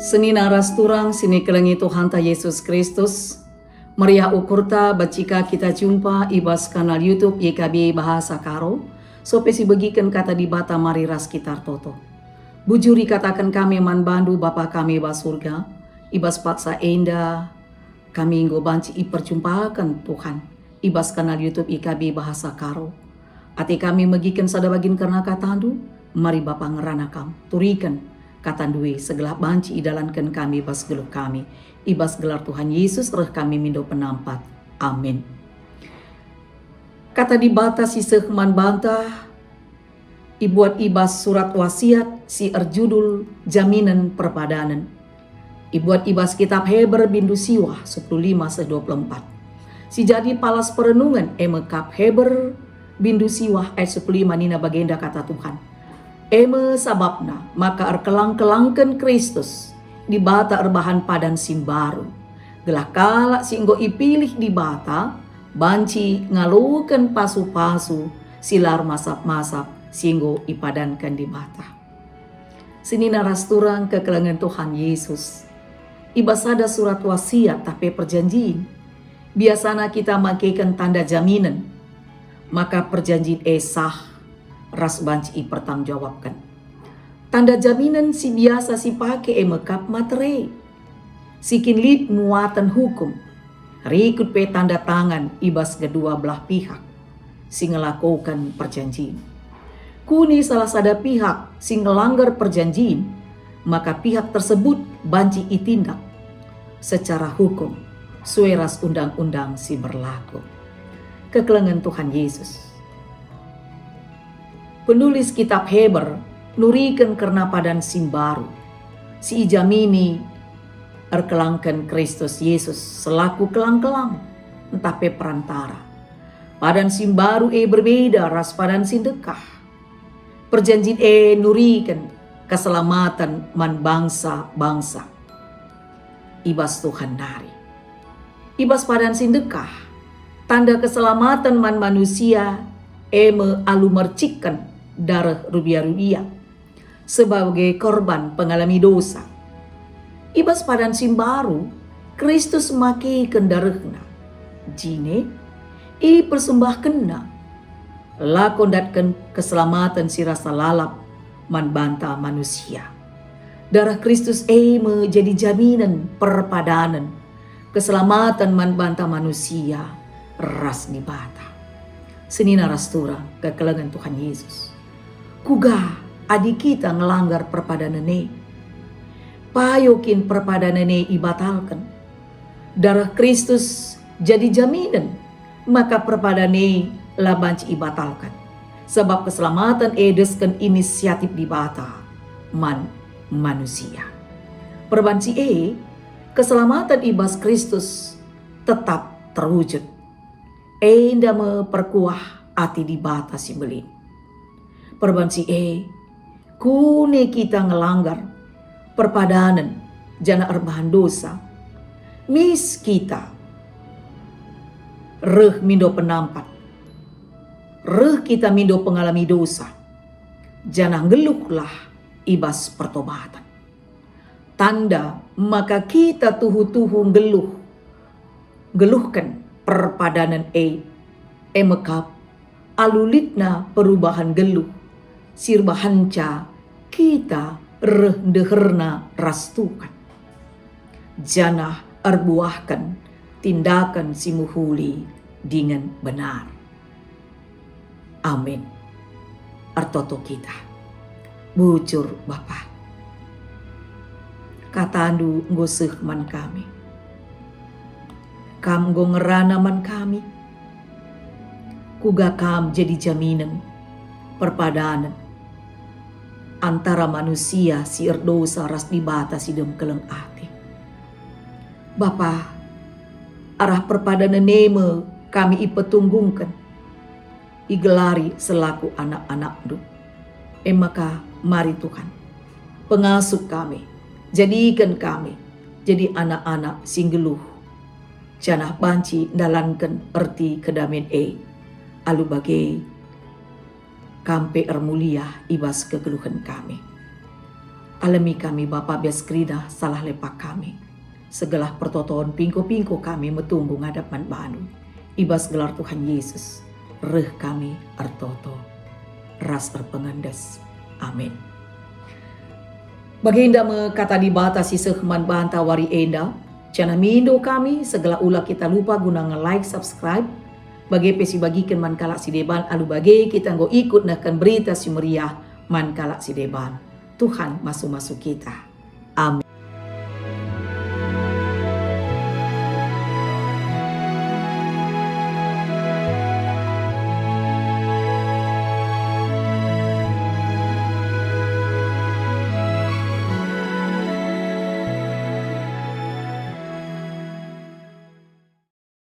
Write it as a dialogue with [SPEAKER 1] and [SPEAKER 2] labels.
[SPEAKER 1] Seni naras turang sini kelengi Tuhan ta Yesus Kristus. Maria ukurta bacika kita jumpa ibas kanal YouTube YKB Bahasa Karo. Sopesi bagikan kata di bata mari ras kitar toto. Bujuri katakan kami man bandu Bapa kami bas surga. Ibas paksa enda kami nggo banci iperjumpakan Tuhan. Ibas kanal YouTube YKB Bahasa Karo. Ati kami megikan sadabagin karena katandu. Mari Bapa ngeranakam turikan katandui segala banci idalankan kami bas geluh kami. Ibas gelar Tuhan Yesus reh kami mindo penampat. Amin. Kata di bata si sehman bantah. Ibuat ibas surat wasiat si erjudul jaminan perpadanan. Ibuat ibas kitab Heber bindu siwah 15-24. Si jadi palas perenungan emekap Heber bindu siwah ayat 15 nina bagenda kata Tuhan. Eme sababna maka erkelang-kelangken Kristus di bata erbahan padan simbaru. Gelah kala singgo ipilih di bata banci ngaluken pasu-pasu silar masap-masap singgo ipadankan di bata. Sini naras turang kekelangan Tuhan Yesus. Ibasada surat wasiat tapi perjanjian. Biasana kita makaikan tanda jaminan. Maka perjanjian sah. Ras banci pertanggungjawabkan. Tanda jaminan si biasa si pake emekap materai. Sikin lid muatan hukum. Rikut pe tanda tangan ibas kedua belah pihak. Si ngelakukan perjanjian. Kuni salah sada pihak si ngelanggar perjanjian. Maka pihak tersebut banci itindak. Secara hukum. Sueras undang-undang si berlaku. Kekelengan Tuhan Yesus. Penulis kitab Heber nurikan karena padan simbaru. Si ijamini erkelangkan Kristus Yesus selaku kelang-kelang entape perantara. Padan simbaru berbeda ras padan sindekah. Perjanjian nurikan keselamatan man bangsa-bangsa. Ibas Tuhan dari. Ibas padan sindekah. Tanda keselamatan man manusia alumercikan darah rubiah-rubiah sebagai korban pengalami dosa. Ibas padan simbaru Kristus maki kendarahna jine persembahkenna lakondatkan keselamatan si rasa lalap man banta manusia. Darah Kristus menjadi jaminan perpadanan keselamatan man banta manusia ras di bata. Seni narastura kekelangan Tuhan Yesus. Kuga adik kita ngelanggar perpadanan payokin perpadanan ibatalkan. Darah Kristus jadi jaminan. Maka perpadanan labanci ibatalkan. Sebab keselamatan edeskan inisiatif di bata man manusia. Perbanci keselamatan ibas Kristus tetap terwujud. Enda memperkuah ati di bata si belin. Perbansi kune kita ngelanggar perpadanan jana erbahan dosa. Mis kita reh mindo penampat. Reh kita mindo pengalami dosa. Jana ngeluhlah ibas pertobatan. Tanda maka kita tuhu-tuhu geluhkan perpadanan emekap alulitna perubahan geluh sirbahanca kita deherna rastukan janah erbuahkan tindakan simuhuli dengan benar. Amin. Artoto kita bujur Bapa katandu ngoseh man kami kam go ngerana man kami. Kuga kam jadi jaminan perpadanan antara manusia si erdosa ras di bata si dem keleng ati. Bapa, arah perpadanan neme kami ipetunggungkan. Igelari selaku anak-anak du. Maka mari Tuhan, pengasuh kami, jadikan kami jadi anak-anak singgeluh. Janah banci dalankan erti kedamen alu bagai kampe ermulia ibas kegeluhan kami. Alami kami Bapa biaskrida salah lepak kami. Segala pertoton pingko-pingko kami metunggu ngadapan banu. Ibas gelar Tuhan Yesus. Reh kami artoto. Ras erpengendes. Amin. Bagi indah kata dibatasi sehman banta wari enda. Cana mindo kami segala ulah kita lupa guna nge-like, subscribe. Bagi pesi bagikan man kalak si deban. Alu bagi kita nggo ikut nakan berita si meriah man kalak si deban. Tuhan masuk-masuk kita.